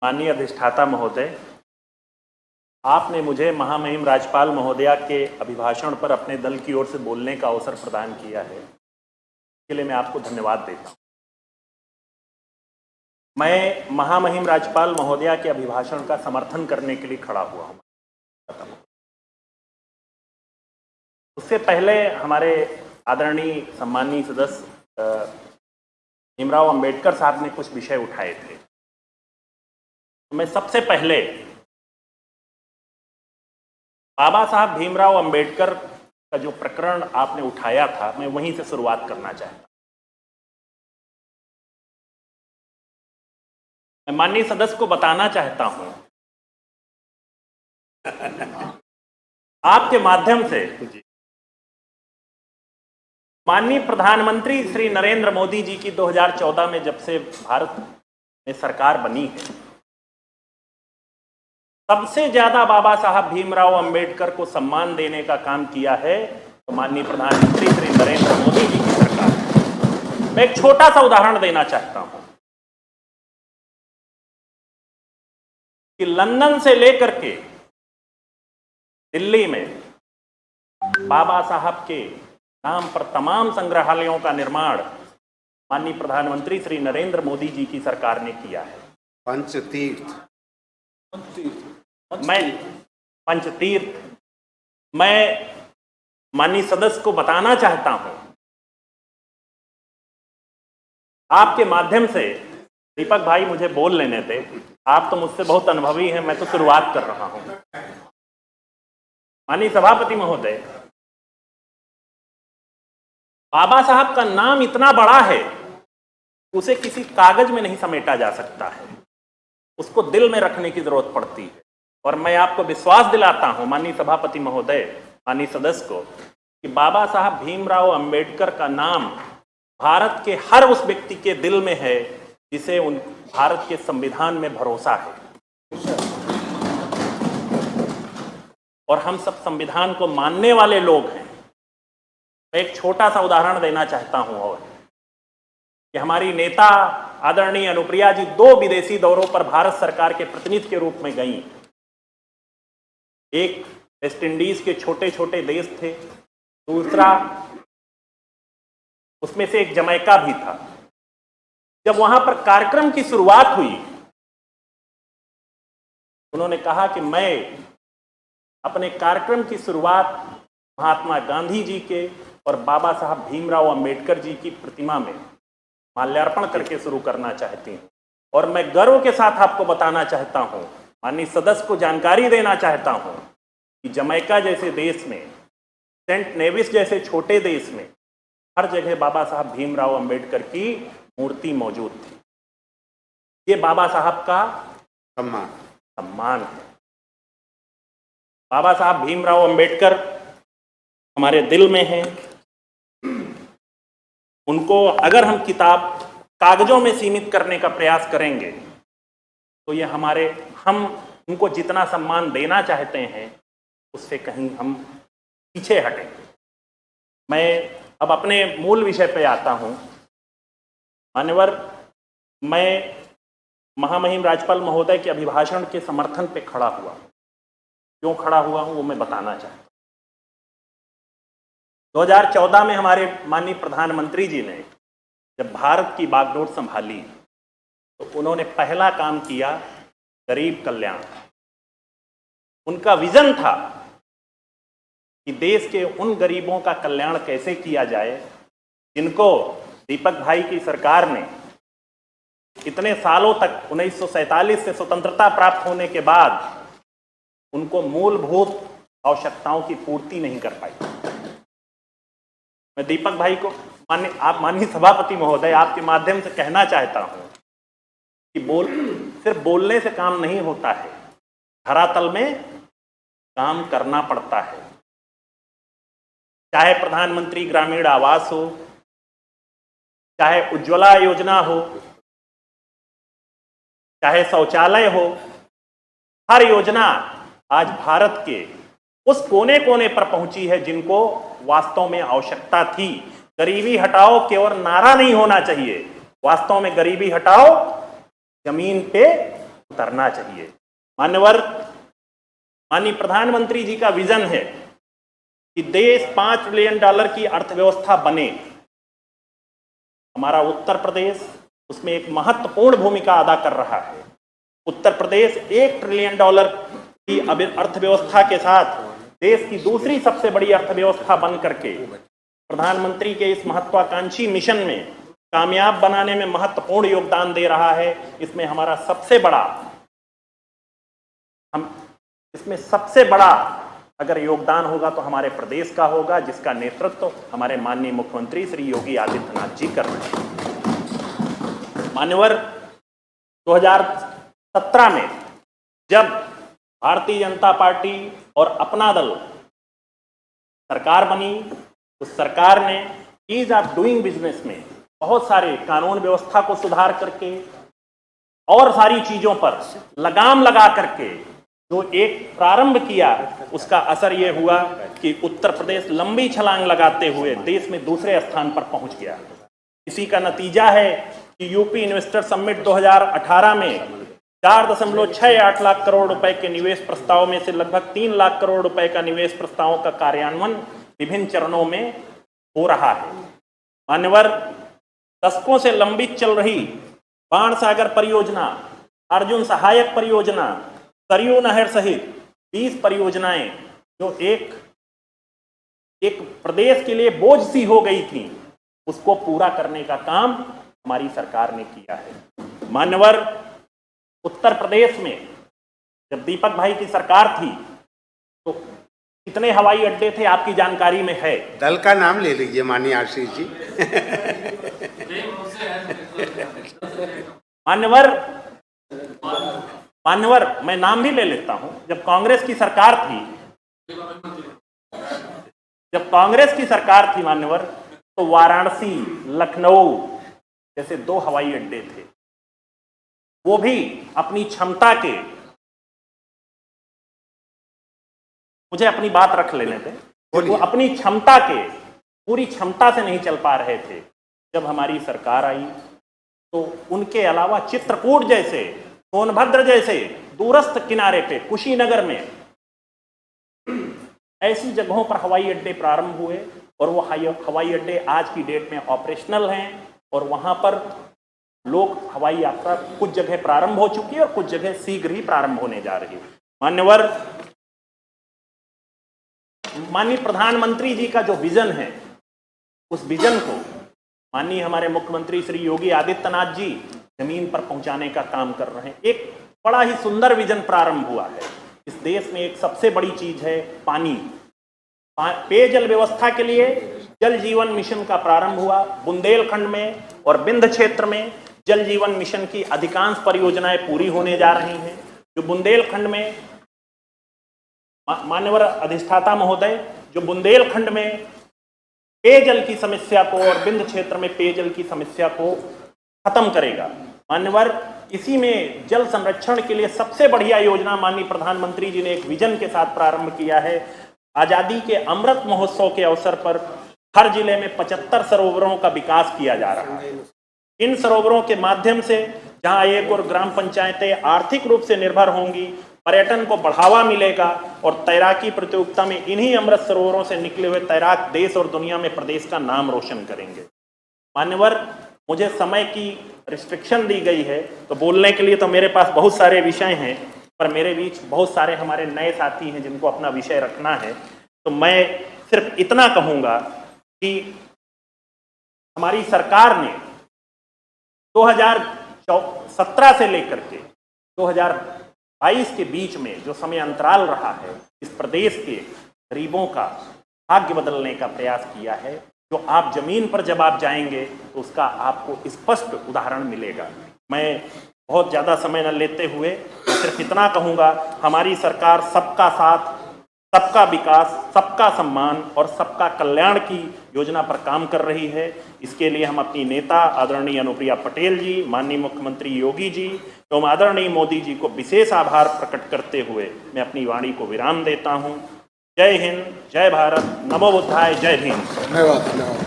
माननीय अधिष्ठाता महोदय, आपने मुझे महामहिम राज्यपाल महोदया के अभिभाषण पर अपने दल की ओर से बोलने का अवसर प्रदान किया है, इसके लिए मैं आपको धन्यवाद देता हूं। मैं महामहिम राज्यपाल महोदया के अभिभाषण का समर्थन करने के लिए खड़ा हुआ हूं। उससे पहले हमारे आदरणीय सम्माननीय सदस्य भीमराव अंबेडकर साहब ने कुछ विषय उठाए थे। मैं सबसे पहले बाबा साहब भीमराव अंबेडकर का जो प्रकरण आपने उठाया था, मैं वहीं से शुरुआत करना चाहता हूं। मैं माननीय सदस्य को बताना चाहता हूं, आपके माध्यम से माननीय प्रधानमंत्री श्री नरेंद्र मोदी जी की 2014 में जब से भारत में सरकार बनी है, सबसे ज्यादा बाबा साहब भीमराव अंबेडकर को सम्मान देने का काम किया है तो माननीय प्रधानमंत्री श्री नरेंद्र मोदी जी की सरकार है। मैं एक छोटा सा उदाहरण देना चाहता हूं कि लंदन से लेकर के दिल्ली में बाबा साहब के नाम पर तमाम संग्रहालयों का निर्माण माननीय प्रधानमंत्री श्री नरेंद्र मोदी जी की सरकार ने किया है। पंचतीर्थ मैं माननीय सदस्य को बताना चाहता हूं, आपके माध्यम से। दीपक भाई मुझे बोल लेने दे, आप तो मुझसे बहुत अनुभवी हैं, मैं तो शुरुआत कर रहा हूं। माननीय सभापति महोदय, बाबा साहब का नाम इतना बड़ा है, उसे किसी कागज में नहीं समेटा जा सकता है, उसको दिल में रखने की जरूरत पड़ती है। और मैं आपको विश्वास दिलाता हूं माननीय सभापति महोदय, माननीय सदस्य को, कि बाबा साहब भीमराव अंबेडकर का नाम भारत के हर उस व्यक्ति के दिल में है जिसे उन भारत के संविधान में भरोसा है। और हम सब संविधान को मानने वाले लोग हैं। मैं एक छोटा सा उदाहरण देना चाहता हूं और कि हमारी नेता आदरणीय अनुप्रिया जी 2 विदेशी दौरों पर भारत सरकार के प्रतिनिधि के रूप में गई। एक वेस्ट इंडीज के छोटे छोटे देश थे, दूसरा उसमें से एक जमैका भी था। जब वहां पर कार्यक्रम की शुरुआत हुई, उन्होंने कहा कि मैं अपने कार्यक्रम की शुरुआत महात्मा गांधी जी के और बाबा साहब भीमराव अंबेडकर जी की प्रतिमा में माल्यार्पण करके शुरू करना चाहती हूं। और मैं गर्व के साथ आपको बताना चाहता हूं, माननीय सदस्य को जानकारी देना चाहता हूं कि जमैका जैसे देश में, सेंट नेविस जैसे छोटे देश में हर जगह बाबा साहब भीमराव अंबेडकर की मूर्ति मौजूद थी। ये बाबा साहब का सम्मान है। बाबा साहब भीमराव अंबेडकर हमारे दिल में हैं। उनको अगर हम कागजों में सीमित करने का प्रयास करेंगे तो ये हम उनको जितना सम्मान देना चाहते हैं उससे कहीं हम पीछे हटेंगे। मैं अब अपने मूल विषय पे आता हूं। मान्यवर, मैं महामहिम राज्यपाल महोदय के अभिभाषण के समर्थन पे खड़ा हुआ। क्यों खड़ा हुआ हूं वो मैं बताना चाहता हूं। 2014 में हमारे माननीय प्रधानमंत्री जी ने जब भारत की बागडोर संभाली तो उन्होंने पहला काम किया गरीब कल्याण। उनका विजन था कि देश के उन गरीबों का कल्याण कैसे किया जाए जिनको दीपक भाई की सरकार ने इतने सालों तक 1947 से स्वतंत्रता प्राप्त होने के बाद उनको मूलभूत आवश्यकताओं की पूर्ति नहीं कर पाई। मैं दीपक भाई को माननीय सभापति महोदय, आपके माध्यम से कहना चाहता हूं कि सिर्फ बोलने से काम नहीं होता है, धरातल में काम करना पड़ता है। चाहे प्रधानमंत्री ग्रामीण आवास हो, चाहे उज्ज्वला योजना हो, चाहे शौचालय हो, हर योजना आज भारत के उस कोने कोने पर पहुंची है जिनको वास्तव में आवश्यकता थी। गरीबी हटाओ केवल नारा नहीं होना चाहिए, वास्तव में गरीबी हटाओ जमीन पे उतरना चाहिए। माननीय प्रधानमंत्री जी का विजन है कि देश $5 ट्रिलियन की अर्थव्यवस्था बने। हमारा उत्तर प्रदेश उसमें एक महत्वपूर्ण भूमिका अदा कर रहा है। उत्तर प्रदेश $1 ट्रिलियन की अर्थव्यवस्था के साथ देश की दूसरी सबसे बड़ी अर्थव्यवस्था बन करके प्रधानमंत्री के इस महत्वाकांक्षी मिशन में कामयाब बनाने में महत्वपूर्ण योगदान दे रहा है। इसमें सबसे बड़ा अगर योगदान होगा तो हमारे प्रदेश का होगा, जिसका नेतृत्व हमारे माननीय मुख्यमंत्री श्री योगी आदित्यनाथ जी कर रहे हैं। मान्यवर, 2017 में जब भारतीय जनता पार्टी और अपना दल सरकार बनी, उस सरकार ने ईज ऑफ डूइंग बिजनेस में बहुत सारे कानून व्यवस्था को सुधार करके और सारी चीजों पर लगाम लगा करके जो एक प्रारंभ किया, उसका असर यह हुआ कि उत्तर प्रदेश लंबी छलांग लगाते हुए देश में दूसरे स्थान पर पहुंच गया। इसी का नतीजा है कि यूपी इन्वेस्टर समिट 2018 में 4.68 लाख करोड़ रुपए के निवेश प्रस्ताव में से लगभग 3 लाख करोड़ रुपए का निवेश प्रस्तावों का कार्यान्वयन विभिन्न चरणों में हो रहा है। मान्यवर, दशकों से लंबित चल रही बाण सागर परियोजना, अर्जुन सहायक परियोजना, सरयू नहर सहित 20 परियोजनाएं जो एक प्रदेश के लिए बोझ सी हो गई थी, उसको पूरा करने का काम हमारी सरकार ने किया है। मान्यवर, उत्तर प्रदेश में जब दीपक भाई की सरकार थी तो कितने हवाई अड्डे थे आपकी जानकारी में है? दल का नाम ले लीजिए माननीय आशीष जी। मान्यवर, मैं नाम भी ले लेता हूं। जब कांग्रेस की सरकार थी मान्यवर, तो वाराणसी, लखनऊ जैसे 2 हवाई अड्डे थे, वो भी अपनी क्षमता के, मुझे अपनी बात रख लेने दें, वो अपनी क्षमता के पूरी क्षमता से नहीं चल पा रहे थे। जब हमारी सरकार आई तो उनके अलावा चित्रकूट जैसे, सोनभद्र जैसे दूरस्थ किनारे पे, कुशीनगर में, ऐसी जगहों पर हवाई अड्डे प्रारंभ हुए और वो हवाई अड्डे आज की डेट में ऑपरेशनल हैं और वहां पर लोग हवाई यात्रा कुछ जगह प्रारंभ हो चुकी है और कुछ जगह शीघ्र ही प्रारंभ होने जा रही है। मान्यवर, माननीय प्रधानमंत्री जी का जो विजन है, उस विजन को माननीय हमारे मुख्यमंत्री श्री योगी आदित्यनाथ जी जमीन पर पहुंचाने का काम कर रहे हैं। एक बड़ा ही सुंदर विजन प्रारंभ हुआ है। इस देश में एक सबसे बड़ी चीज है पानी। पेयजल व्यवस्था के लिए जल जीवन मिशन का प्रारंभ हुआ। बुंदेलखंड में और विंध्य क्षेत्र में जल जीवन मिशन की अधिकांश परियोजनाएं पूरी होने जा रही हैं। जो बुंदेलखंड में, मान्यवर अधिष्ठाता महोदय, जो बुंदेलखंड में पेयजल की समस्या को और विंध्य क्षेत्र में पेयजल की समस्या को खत्म करेगा। मान्यवर, इसी में जल संरक्षण के लिए सबसे बढ़िया योजना माननीय प्रधानमंत्री जी ने एक विजन के साथ प्रारंभ किया है। आजादी के अमृत महोत्सव के अवसर पर हर जिले में 75 सरोवरों का विकास किया जा रहा है। इन सरोवरों के माध्यम से जहां एक और ग्राम पंचायतें आर्थिक रूप से निर्भर होंगी, पर्यटन को बढ़ावा मिलेगा और तैराकी प्रतियोगिता में इन्हीं अमृत सरोवरों से निकले हुए तैराक देश और दुनिया में प्रदेश का नाम रोशन करेंगे। मान्यवर, मुझे समय की रिस्ट्रिक्शन दी गई है, तो बोलने के लिए तो मेरे पास बहुत सारे विषय हैं, पर मेरे बीच बहुत सारे हमारे नए साथी हैं जिनको अपना विषय रखना है। तो मैं सिर्फ इतना कहूँगा कि हमारी सरकार ने 2017 से लेकर के 2022 के बीच में जो समय अंतराल रहा है, इस प्रदेश के गरीबों का भाग्य बदलने का प्रयास किया है। जो आप जमीन पर जब आप जाएंगे तो उसका आपको स्पष्ट उदाहरण मिलेगा। मैं बहुत ज़्यादा समय न लेते हुए मैं सिर्फ इतना कहूँगा, हमारी सरकार सबका साथ, सबका विकास, सबका सम्मान और सबका कल्याण की योजना पर काम कर रही है। इसके लिए हम अपनी नेता आदरणीय अनुप्रिया पटेल जी, माननीय मुख्यमंत्री योगी जी एवं आदरणीय मोदी जी को विशेष आभार प्रकट करते हुए मैं अपनी वाणी को विराम देता हूँ। जय हिंद, जय भारत, नमो बुद्धाय, जय भीम। धन्यवाद।